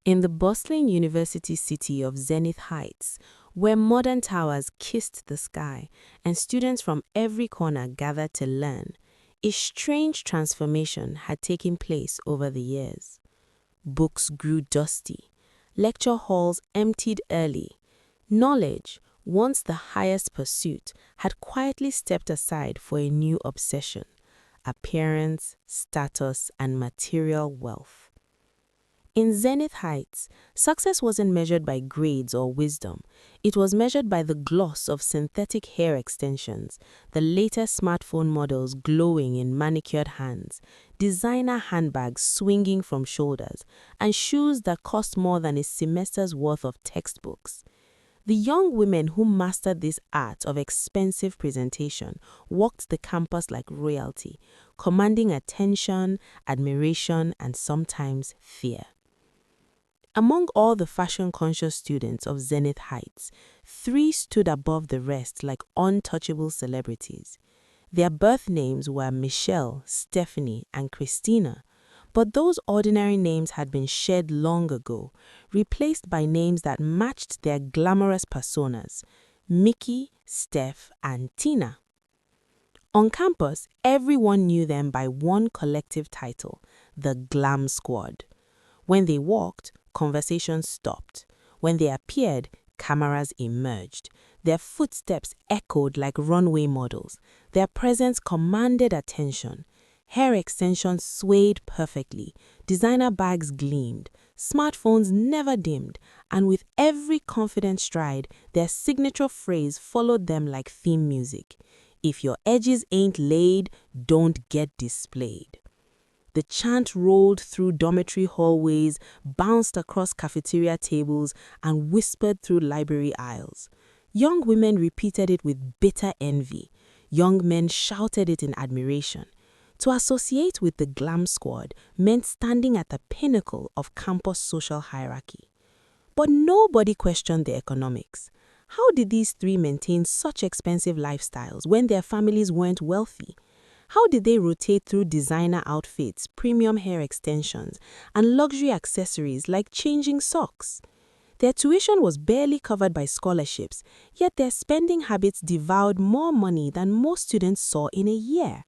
In the bustling university city of Zenith Heights, where modern towers kissed the sky and students from every corner gathered to learn, a strange transformation had taken place over the years. Books grew dusty, lecture halls emptied early. Knowledge, once the highest pursuit, had quietly stepped aside for a new obsession: appearance, status, and material wealth. In Zenith Heights, success wasn't measured by grades or wisdom. It was measured by the gloss of synthetic hair extensions, the latest smartphone models glowing in manicured hands, designer handbags swinging from shoulders, and shoes that cost more than a semester's worth of textbooks. The young women who mastered this art of expensive presentation walked the campus like royalty, commanding attention, admiration, and sometimes fear. Among all the fashion-conscious students of Zenith Heights, three stood above the rest like untouchable celebrities. Their birth names were Michelle, Stephanie, and Christina, but those ordinary names had been shed long ago, replaced by names that matched their glamorous personas: Mickey, Steph, and Tina. On campus, everyone knew them by one collective title: the Glam Squad. When they walked, conversations stopped. When they appeared, cameras emerged. Their footsteps echoed like runway models. Their presence commanded attention. Hair extensions swayed perfectly. Designer bags gleamed. Smartphones never dimmed. And with every confident stride, their signature phrase followed them like theme music: "If your edges ain't laid, don't get displayed." The chant rolled through dormitory hallways, bounced across cafeteria tables, and whispered through library aisles. Young women repeated it with bitter envy. Young men shouted it in admiration. To associate with the Glam Squad meant standing at the pinnacle of campus social hierarchy. But nobody questioned the economics. How did these three maintain such expensive lifestyles when their families weren't wealthy? How did they rotate through designer outfits, premium hair extensions, and luxury accessories like changing socks? Their tuition was barely covered by scholarships, yet their spending habits devoured more money than most students saw in a year.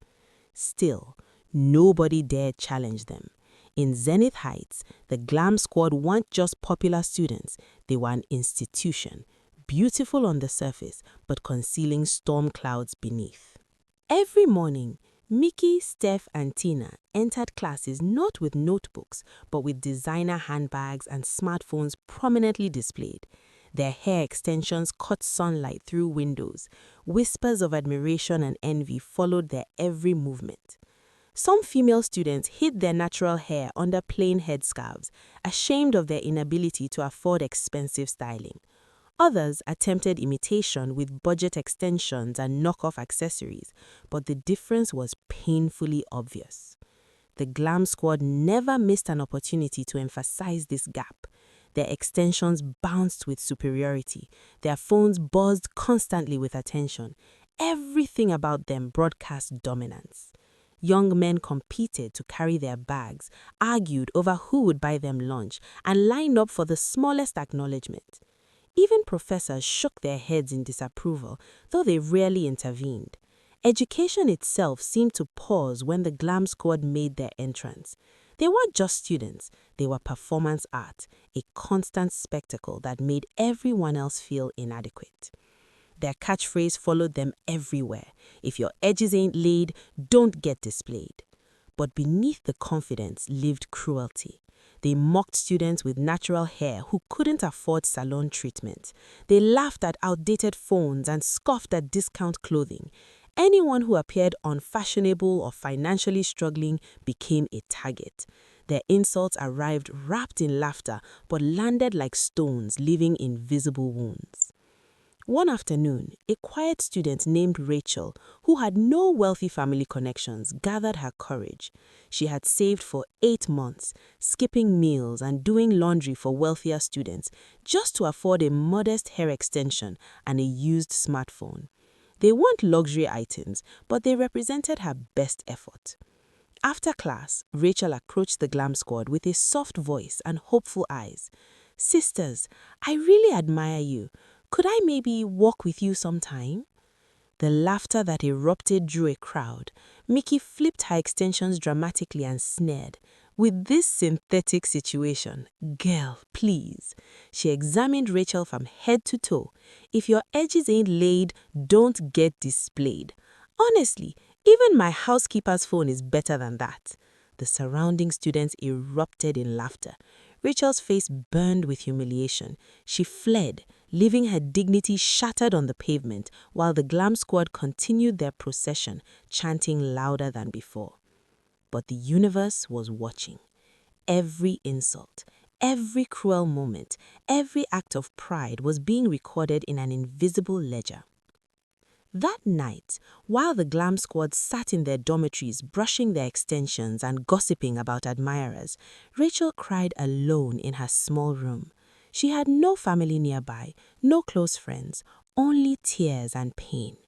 Still, nobody dared challenge them. In Zenith Heights, the Glam Squad weren't just popular students, they were an institution, beautiful on the surface, but concealing storm clouds beneath. Every morning, Mickey, Steph, and Tina entered classes not with notebooks, but with designer handbags and smartphones prominently displayed. Their hair extensions caught sunlight through windows. Whispers of admiration and envy followed their every movement. Some female students hid their natural hair under plain headscarves, ashamed of their inability to afford expensive styling. Others attempted imitation with budget extensions and knockoff accessories, but the difference was painfully obvious. The Glam Squad never missed an opportunity to emphasize this gap. Their extensions bounced with superiority. Their phones buzzed constantly with attention. Everything about them broadcast dominance. Young men competed to carry their bags, argued over who would buy them lunch, and lined up for the smallest acknowledgement. Even professors shook their heads in disapproval, though they rarely intervened. Education itself seemed to pause when the Glam Squad made their entrance. They weren't just students, they were performance art, a constant spectacle that made everyone else feel inadequate. Their catchphrase followed them everywhere: "If your edges ain't laid, don't get displayed." But beneath the confidence lived cruelty. They mocked students with natural hair who couldn't afford salon treatment. They laughed at outdated phones and scoffed at discount clothing. Anyone who appeared unfashionable or financially struggling became a target. Their insults arrived wrapped in laughter but landed like stones, leaving invisible wounds. One afternoon, a quiet student named Rachel, who had no wealthy family connections, gathered her courage. She had saved for 8 months, skipping meals and doing laundry for wealthier students, just to afford a modest hair extension and a used smartphone. They weren't luxury items, but they represented her best effort. After class, Rachel approached the Glam Squad with a soft voice and hopeful eyes. "Sisters, I really admire you. Could I maybe walk with you sometime?" The laughter that erupted drew a crowd. Mickey flipped her extensions dramatically and sneered. "With this synthetic situation, girl, please." She examined Rachel from head to toe. "If your edges ain't laid, don't get displayed. Honestly, even my housekeeper's phone is better than that." The surrounding students erupted in laughter. Rachel's face burned with humiliation. She fled, leaving her dignity shattered on the pavement, while the Glam Squad continued their procession, chanting louder than before. But the universe was watching. Every insult, every cruel moment, every act of pride was being recorded in an invisible ledger. That night, while the Glam Squad sat in their dormitories brushing their extensions and gossiping about admirers, Rachel cried alone in her small room. She had no family nearby, no close friends, only tears and pain.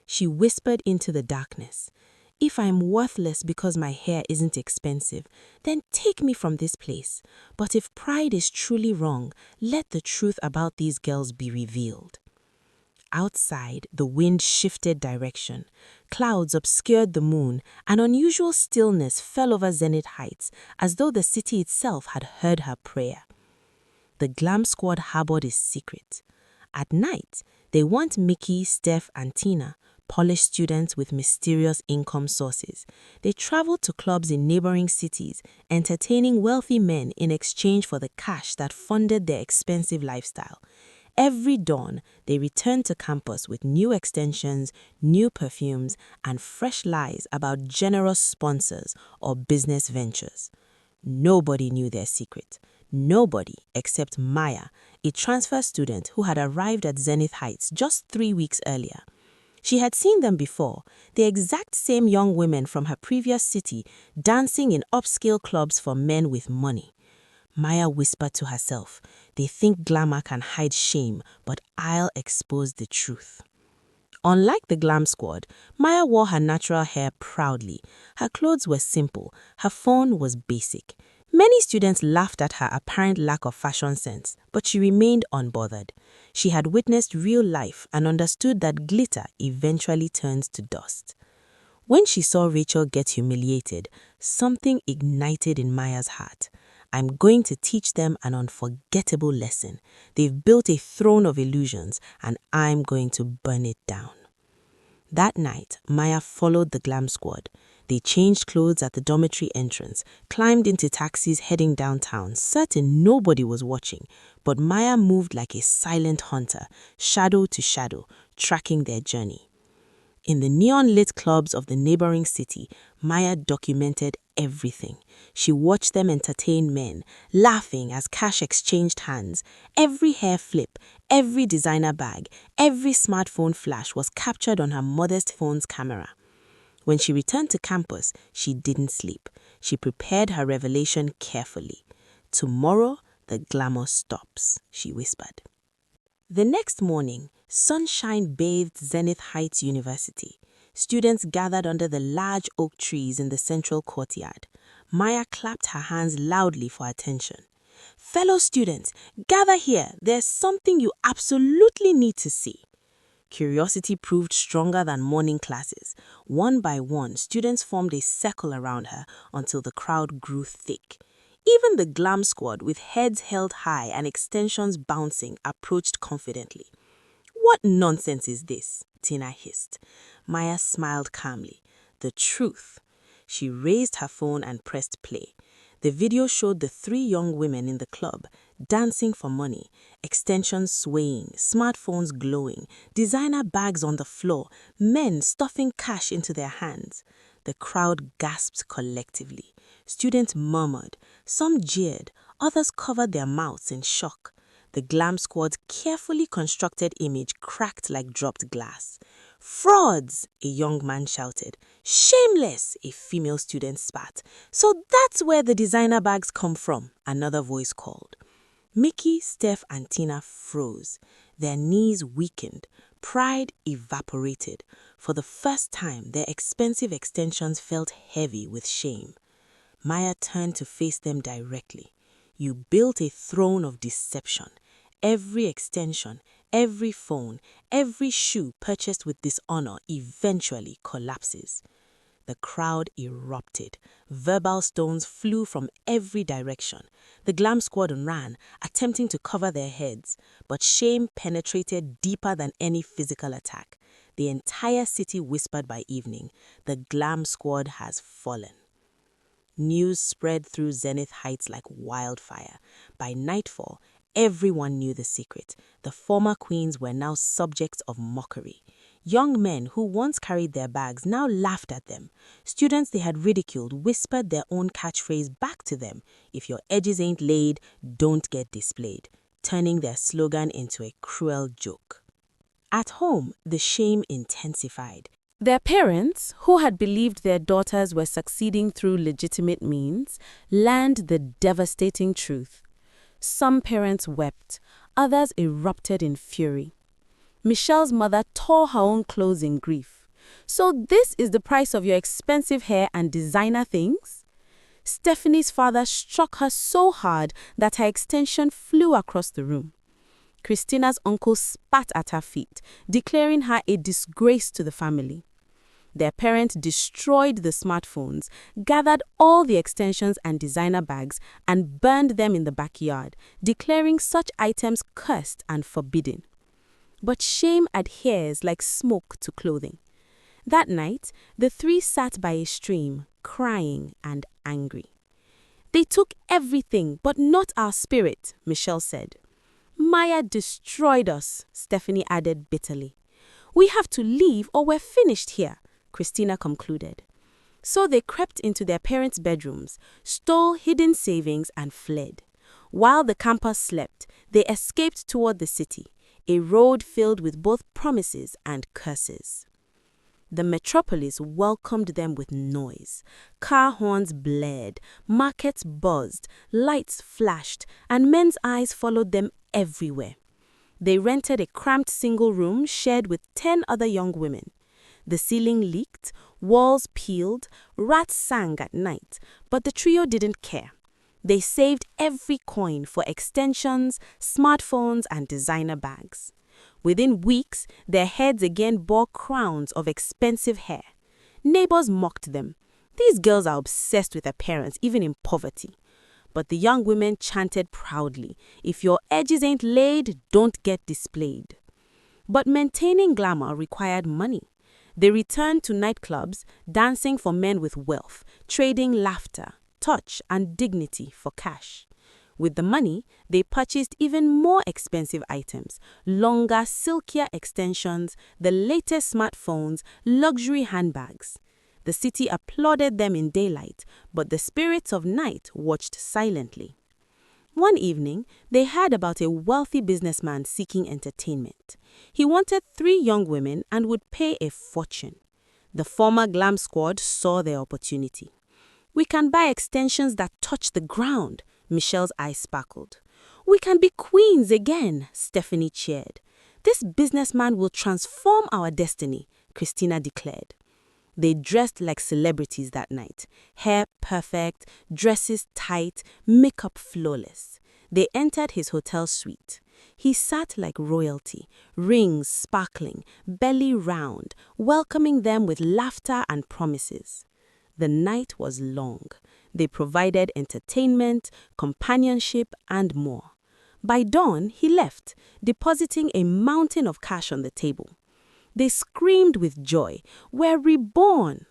She whispered into the darkness, "If I'm worthless because my hair isn't expensive, then take me from this place. But if pride is truly wrong, let the truth about these girls be revealed." Outside, the wind shifted direction. Clouds obscured the moon. An unusual stillness fell over Zenith Heights, as though the city itself had heard her prayer. The Glam Squad harbored a secret. At night, they want Mickey, Steph, and Tina, polished students with mysterious income sources. They traveled to clubs in neighboring cities, entertaining wealthy men in exchange for the cash that funded their expensive lifestyle. Every dawn, they returned to campus with new extensions, new perfumes, and fresh lies about generous sponsors or business ventures. Nobody knew their secret. Nobody except Maya, a transfer student who had arrived at Zenith Heights just 3 weeks earlier. She had seen them before, the exact same young women from her previous city, dancing in upscale clubs for men with money. Maya whispered to herself, "They think glamour can hide shame, but I'll expose the truth." Unlike the Glam Squad, Maya wore her natural hair proudly. Her clothes were simple. Her phone was basic. Many students laughed at her apparent lack of fashion sense, but she remained unbothered. She had witnessed real life and understood that glitter eventually turns to dust. When she saw Rachel get humiliated, something ignited in Maya's heart. "I'm going to teach them an unforgettable lesson. They've built a throne of illusions, and I'm going to burn it down." That night, Maya followed the Glam Squad. They changed clothes at the dormitory entrance, climbed into taxis heading downtown, certain nobody was watching. But Maya moved like a silent hunter, shadow to shadow, tracking their journey. In the neon-lit clubs of the neighboring city, Maya documented everything. She watched them entertain men, laughing as cash exchanged hands. Every hair flip, every designer bag, every smartphone flash was captured on her modest phone's camera. When she returned to campus, she didn't sleep. She prepared her revelation carefully. "Tomorrow, the glamour stops," she whispered. The next morning, sunshine bathed Zenith Heights University. Students gathered under the large oak trees in the central courtyard. Maya clapped her hands loudly for attention. "Fellow students, gather here. There's something you absolutely need to see." Curiosity proved stronger than morning classes. One by one, students formed a circle around her until the crowd grew thick. Even the Glam Squad, with heads held high and extensions bouncing, approached confidently. "What nonsense is this?" Tina hissed. Maya smiled calmly. "The truth." She raised her phone and pressed play. The video showed the 3 young women in the club, dancing for money, extensions swaying, smartphones glowing, designer bags on the floor, men stuffing cash into their hands. The crowd gasped collectively. Students murmured. Some jeered. Others covered their mouths in shock. The Glam Squad's carefully constructed image cracked like dropped glass. "Frauds!" a young man shouted. "Shameless!" a female student spat. "So that's where the designer bags come from," another voice called. Mickey, Steph, and Tina froze. Their knees weakened. Pride evaporated. For the first time, their expensive extensions felt heavy with shame. Maya turned to face them directly. You built a throne of deception. Every extension, every phone, every shoe purchased with dishonor eventually collapses. The crowd erupted. Verbal stones flew from every direction. The glam squad ran, attempting to cover their heads, but shame penetrated deeper than any physical attack. The entire city whispered by evening, the glam squad has fallen. News spread through Zenith Heights like wildfire. By nightfall, everyone knew the secret. The former queens were now subjects of mockery. Young men who once carried their bags now laughed at them. Students they had ridiculed whispered their own catchphrase back to them, "If your edges ain't laid, don't get displayed," turning their slogan into a cruel joke. At home, the shame intensified. Their parents, who had believed their daughters were succeeding through legitimate means, learned the devastating truth. Some parents wept, others erupted in fury. Michelle's mother tore her own clothes in grief. "So this is the price of your expensive hair and designer things?" Stephanie's father struck her so hard that her extension flew across the room. Christina's uncle spat at her feet, declaring her a disgrace to the family. Their parents destroyed the smartphones, gathered all the extensions and designer bags, and burned them in the backyard, declaring such items cursed and forbidden. But shame adheres like smoke to clothing. That night, the three sat by a stream, crying and angry. "They took everything, but not our spirit," Michelle said. "Maya destroyed us," Stephanie added bitterly. "We have to leave or we're finished here," Christina concluded. So they crept into their parents' bedrooms, stole hidden savings and fled. While the campus slept, they escaped toward the city, a road filled with both promises and curses. The metropolis welcomed them with noise. Car horns blared, markets buzzed, lights flashed, and men's eyes followed them everywhere. They rented a cramped single room shared with 10 other young women. The ceiling leaked, walls peeled, rats sang at night, but the trio didn't care. They saved every coin for extensions, smartphones, and designer bags. Within weeks, their heads again bore crowns of expensive hair. Neighbors mocked them. "These girls are obsessed with their parents, even in poverty." But the young women chanted proudly, "If your edges ain't laid, don't get displayed." But maintaining glamour required money. They returned to nightclubs, dancing for men with wealth, trading laughter, touch, and dignity for cash. With the money, they purchased even more expensive items, longer, silkier extensions, the latest smartphones, luxury handbags. The city applauded them in daylight, but the spirits of night watched silently. One evening, they heard about a wealthy businessman seeking entertainment. He wanted 3 young women and would pay a fortune. The former glam squad saw their opportunity. "We can buy extensions that touch the ground," Michelle's eyes sparkled. "We can be queens again," Stephanie cheered. "This businessman will transform our destiny," Christina declared. They dressed like celebrities that night. Hair perfect, dresses tight, makeup flawless. They entered his hotel suite. He sat like royalty, rings sparkling, belly round, welcoming them with laughter and promises. The night was long. They provided entertainment, companionship, and more. By dawn, he left, depositing a mountain of cash on the table. They screamed with joy, "We're reborn!"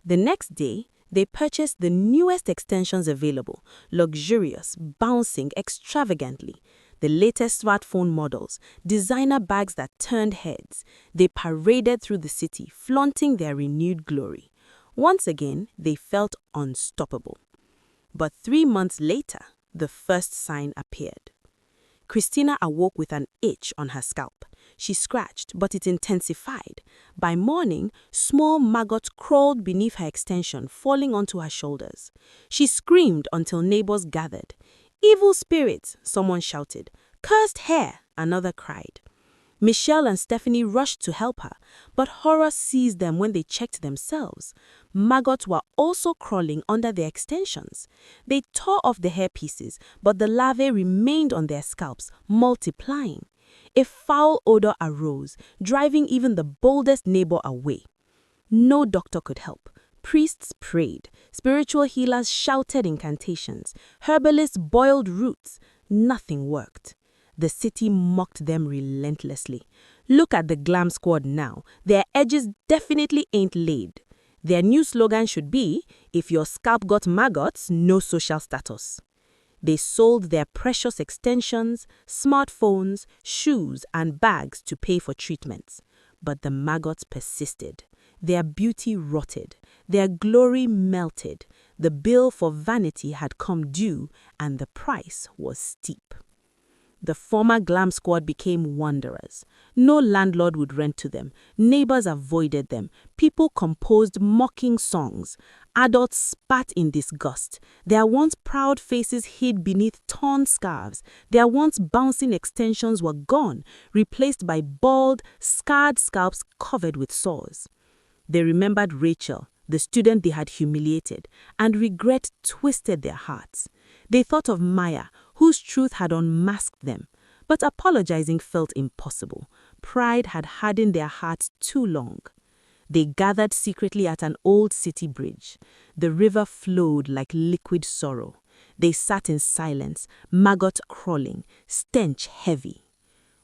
The next day, they purchased the newest extensions available, luxurious, bouncing extravagantly. The latest smartphone models, designer bags that turned heads. They paraded through the city, flaunting their renewed glory. Once again, they felt unstoppable. But 3 months later, the first sign appeared. Christina awoke with an itch on her scalp. She scratched, but it intensified. By morning, small maggots crawled beneath her extension, falling onto her shoulders. She screamed until neighbors gathered. "Evil spirits," someone shouted. "Cursed hair," another cried. Michelle and Stephanie rushed to help her, but horror seized them when they checked themselves. Maggots were also crawling under their extensions. They tore off the hairpieces, but the larvae remained on their scalps, multiplying. A foul odor arose, driving even the boldest neighbor away. No doctor could help. Priests prayed. Spiritual healers shouted incantations. Herbalists boiled roots. Nothing worked. The city mocked them relentlessly. Look at the glam squad now. Their edges definitely ain't laid. Their new slogan should be, if your scalp got maggots, no social status. They sold their precious extensions, smartphones, shoes, and bags to pay for treatments. But the maggots persisted. Their beauty rotted. Their glory melted. The bill for vanity had come due, and the price was steep. The former glam squad became wanderers. No landlord would rent to them. Neighbors avoided them. People composed mocking songs. Adults spat in disgust. Their once proud faces hid beneath torn scarves. Their once bouncing extensions were gone, replaced by bald, scarred scalps covered with sores. They remembered Rachel, the student they had humiliated, and regret twisted their hearts. They thought of Maya, whose truth had unmasked them. But apologizing felt impossible. Pride had hardened their hearts too long. They gathered secretly at an old city bridge. The river flowed like liquid sorrow. They sat in silence, maggot crawling, stench heavy.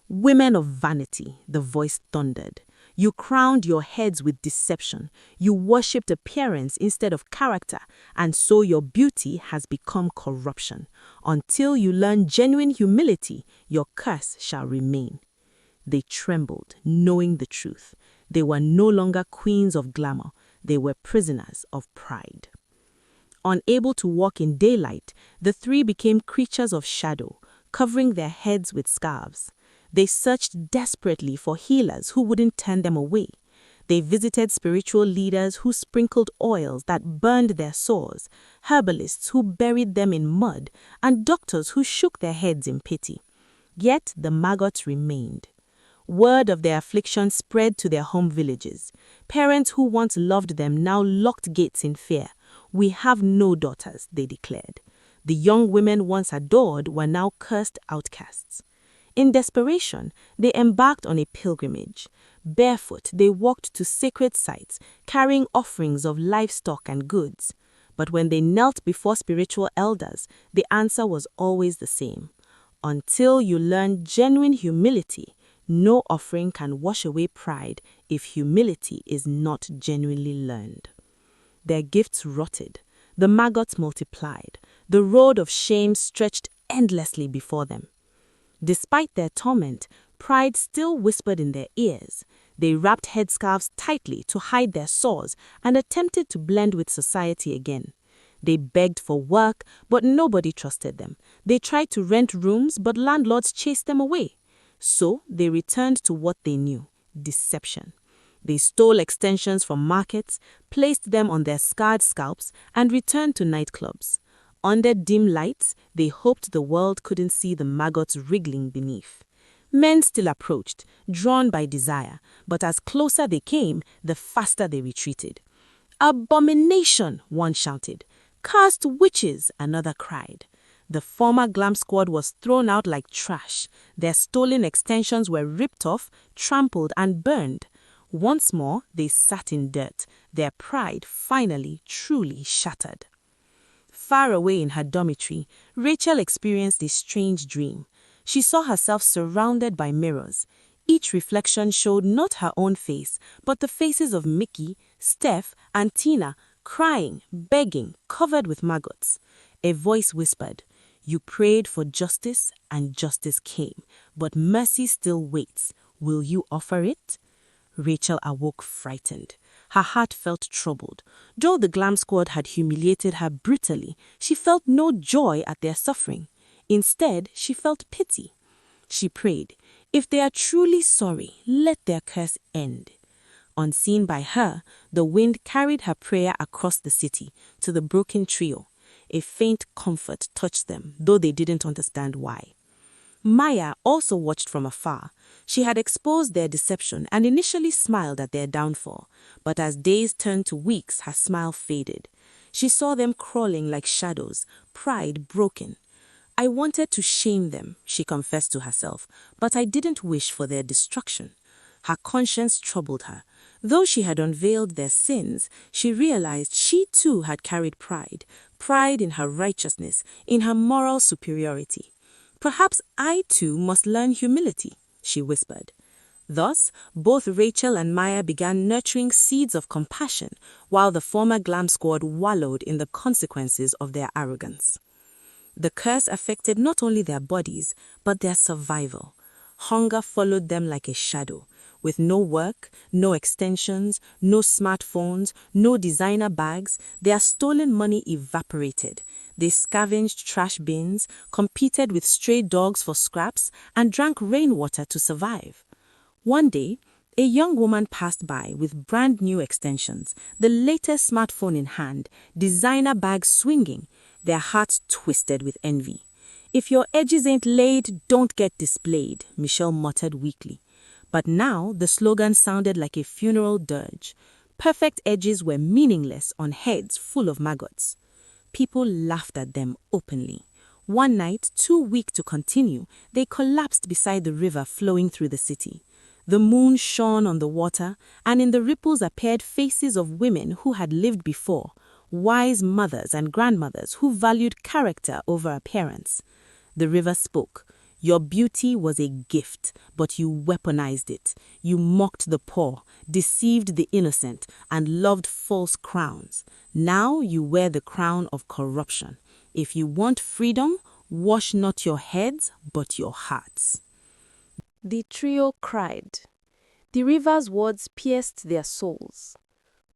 Women of vanity, the voice thundered. You crowned your heads with deception. You worshipped appearance instead of character, and so your beauty has become corruption. Until you learn genuine humility, your curse shall remain. They trembled, knowing the truth. They were no longer queens of glamour. They were prisoners of pride. Unable to walk in daylight, the three became creatures of shadow, covering their heads with scarves. They searched desperately for healers who wouldn't turn them away. They visited spiritual leaders who sprinkled oils that burned their sores, herbalists who buried them in mud, and doctors who shook their heads in pity. Yet the maggots remained. Word of their affliction spread to their home villages. Parents who once loved them now locked gates in fear. We have no daughters, they declared. The young women once adored were now cursed outcasts. In desperation, they embarked on a pilgrimage. Barefoot, they walked to sacred sites, carrying offerings of livestock and goods. But when they knelt before spiritual elders, the answer was always the same. Until you learn genuine humility, no offering can wash away pride if humility is not genuinely learned. Their gifts rotted. The maggots multiplied. The road of shame stretched endlessly before them. Despite their torment, pride still whispered in their ears. They wrapped headscarves tightly to hide their sores and attempted to blend with society again. They begged for work, but nobody trusted them. They tried to rent rooms, but landlords chased them away. So they returned to what they knew: deception. They stole extensions from markets, placed them on their scarred scalps, and returned to nightclubs. Under dim lights, they hoped the world couldn't see the maggots wriggling beneath. Men still approached, drawn by desire, but as closer they came, the faster they retreated. "Abomination!" one shouted. "Cursed witches!" another cried. The former glam squad was thrown out like trash. Their stolen extensions were ripped off, trampled, and burned. Once more, they sat in dirt, their pride finally truly shattered. Far away in her dormitory, Rachel experienced a strange dream. She saw herself surrounded by mirrors. Each reflection showed not her own face, but the faces of Mickey, Steph, and Tina, crying, begging, covered with maggots. A voice whispered, "You prayed for justice, and justice came, but mercy still waits. Will you offer it?" Rachel awoke frightened. Her heart felt troubled. Though the glam squad had humiliated her brutally, she felt no joy at their suffering. Instead, she felt pity. She prayed, "If they are truly sorry, let their curse end." Unseen by her, the wind carried her prayer across the city to the broken trio. A faint comfort touched them, though they didn't understand why. Maya also watched from afar. She had exposed their deception and initially smiled at their downfall, but as days turned to weeks, her smile faded. She saw them crawling like shadows, pride broken. I wanted to shame them, she confessed to herself, but I didn't wish for their destruction. Her conscience troubled her. Though she had unveiled their sins, she realized she too had carried pride in her righteousness, in her moral superiority. Perhaps I too must learn humility, she whispered. Thus, both Rachel and Maya began nurturing seeds of compassion, while the former glam squad wallowed in the consequences of their arrogance. The curse affected not only their bodies, but their survival. Hunger followed them like a shadow. With no work, no extensions, no smartphones, no designer bags, their stolen money evaporated. They scavenged trash bins, competed with stray dogs for scraps, and drank rainwater to survive. One day, a young woman passed by with brand new extensions, the latest smartphone in hand, designer bags swinging, their hearts twisted with envy. "If your edges ain't laid, don't get displayed," Michelle muttered weakly. But now the slogan sounded like a funeral dirge. Perfect edges were meaningless on heads full of maggots. People laughed at them openly. One night, too weak to continue, they collapsed beside the river flowing through the city. The moon shone on the water, and in the ripples appeared faces of women who had lived before, wise mothers and grandmothers who valued character over appearance. The river spoke. "Your beauty was a gift, but you weaponized it. You mocked the poor, deceived the innocent, and loved false crowns. Now you wear the crown of corruption. If you want freedom, wash not your heads, but your hearts." The trio cried. The river's words pierced their souls.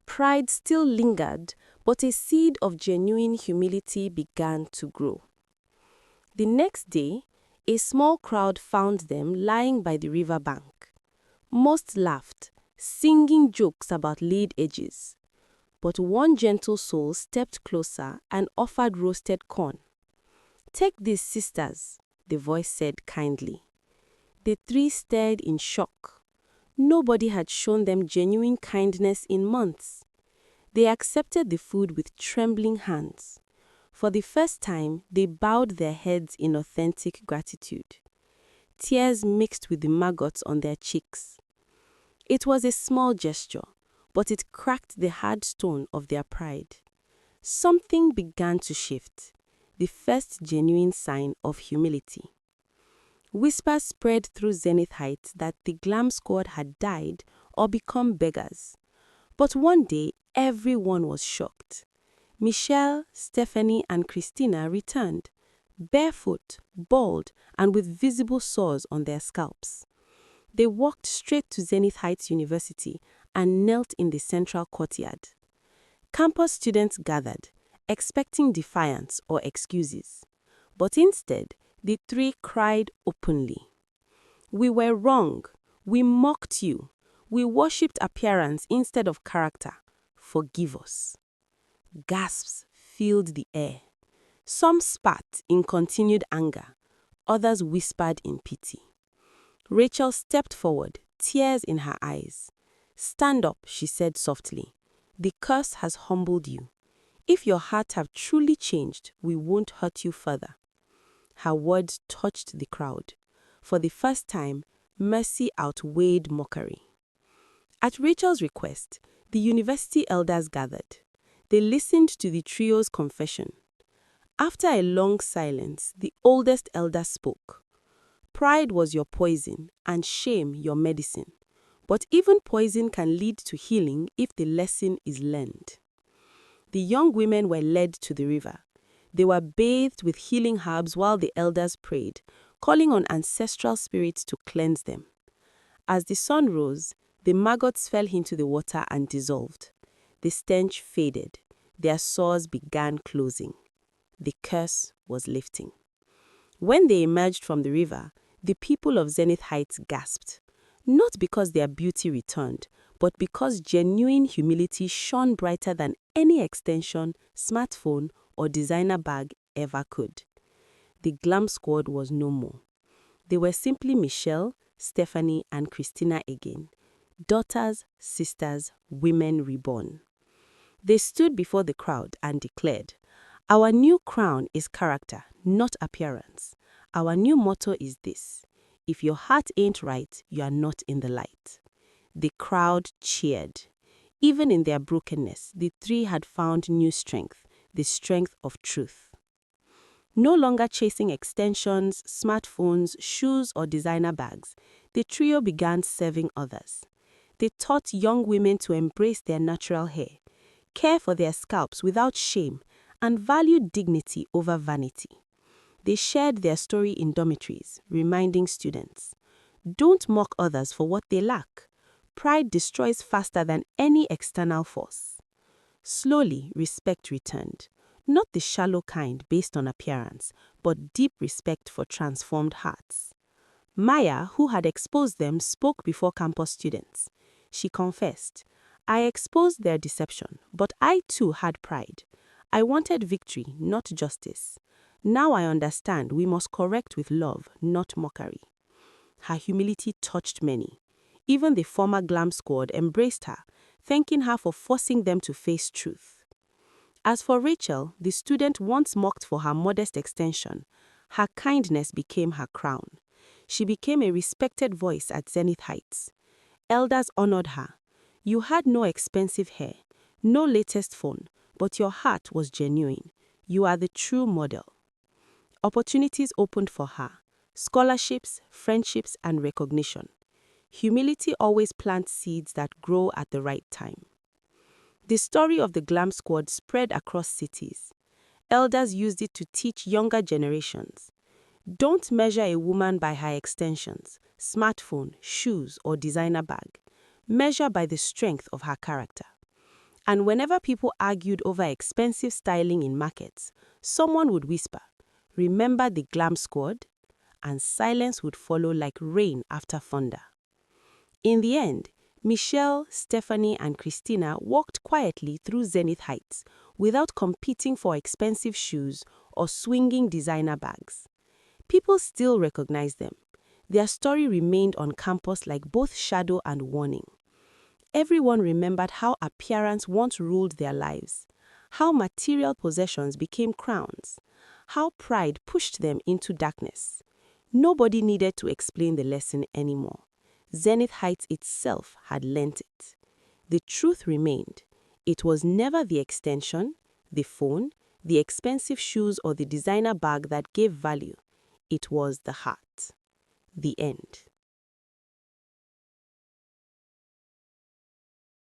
Pride still lingered, but a seed of genuine humility began to grow. The next day, a small crowd found them lying by the river bank. Most laughed, singing jokes about laid edges. But one gentle soul stepped closer and offered roasted corn. "Take this, sisters," the voice said kindly. The three stared in shock. Nobody had shown them genuine kindness in months. They accepted the food with trembling hands. For the first time, they bowed their heads in authentic gratitude. Tears mixed with the maggots on their cheeks. It was a small gesture, but it cracked the hard stone of their pride. Something began to shift, the first genuine sign of humility. Whispers spread through Zenith Heights that the glam squad had died or become beggars. But one day, everyone was shocked. Michelle, Stephanie, and Christina returned, barefoot, bald, and with visible sores on their scalps. They walked straight to Zenith Heights University and knelt in the central courtyard. Campus students gathered, expecting defiance or excuses. But instead, the three cried openly. "We were wrong. We mocked you. We worshipped appearance instead of character. Forgive us." Gasps filled the air. Some spat in continued anger. Others whispered in pity. Rachel stepped forward, tears in her eyes. "Stand up," she said softly. "The curse has humbled you. If your heart have truly changed, we won't hurt you further." Her words touched the crowd. For the first time, mercy outweighed mockery. At Rachel's request, the university elders gathered. They listened to the trio's confession. After a long silence, the oldest elder spoke. "Pride was your poison, and shame your medicine. But even poison can lead to healing if the lesson is learned." The young women were led to the river. They were bathed with healing herbs while the elders prayed, calling on ancestral spirits to cleanse them. As the sun rose, the maggots fell into the water and dissolved. The stench faded. Their sores began closing. The curse was lifting. When they emerged from the river, the people of Zenith Heights gasped, not because their beauty returned, but because genuine humility shone brighter than any extension, smartphone, or designer bag ever could. The glam squad was no more. They were simply Michelle, Stephanie, and Christina again. Daughters, sisters, women reborn. They stood before the crowd and declared, "Our new crown is character, not appearance. Our new motto is this: if your heart ain't right, you are not in the light." The crowd cheered. Even in their brokenness, the three had found new strength, the strength of truth. No longer chasing extensions, smartphones, shoes, or designer bags, the trio began serving others. They taught young women to embrace their natural hair, care for their scalps without shame, and value dignity over vanity. They shared their story in dormitories, reminding students, don't mock others for what they lack. Pride destroys faster than any external force. Slowly, respect returned. Not the shallow kind based on appearance, but deep respect for transformed hearts. Maya, who had exposed them, spoke before campus students. She confessed, "I exposed their deception, but I too had pride. I wanted victory, not justice. Now I understand we must correct with love, not mockery." Her humility touched many. Even the former glam squad embraced her, thanking her for forcing them to face truth. As for Rachel, the student once mocked for her modest extension, her kindness became her crown. She became a respected voice at Zenith Heights. Elders honored her. You had no expensive hair, no latest phone, but your heart was genuine. You are the true model. Opportunities opened for her: scholarships, friendships, and recognition. Humility always plants seeds that grow at the right time. The story of the Glam Squad spread across cities. Elders used it to teach younger generations. Don't measure a woman by her extensions, smartphone, shoes, or designer bag. Measure by the strength of her character. And whenever people argued over expensive styling in markets, someone would whisper, "Remember the Glam Squad?" And silence would follow like rain after thunder. In the end, Michelle, Stephanie, and Christina walked quietly through Zenith Heights without competing for expensive shoes or swinging designer bags. People still recognized them. Their story remained on campus like both shadow and warning. Everyone remembered how appearance once ruled their lives, how material possessions became crowns, how pride pushed them into darkness. Nobody needed to explain the lesson anymore. Zenith Heights itself had learnt it. The truth remained. It was never the extension, the phone, the expensive shoes, or the designer bag that gave value. It was the heart. The end.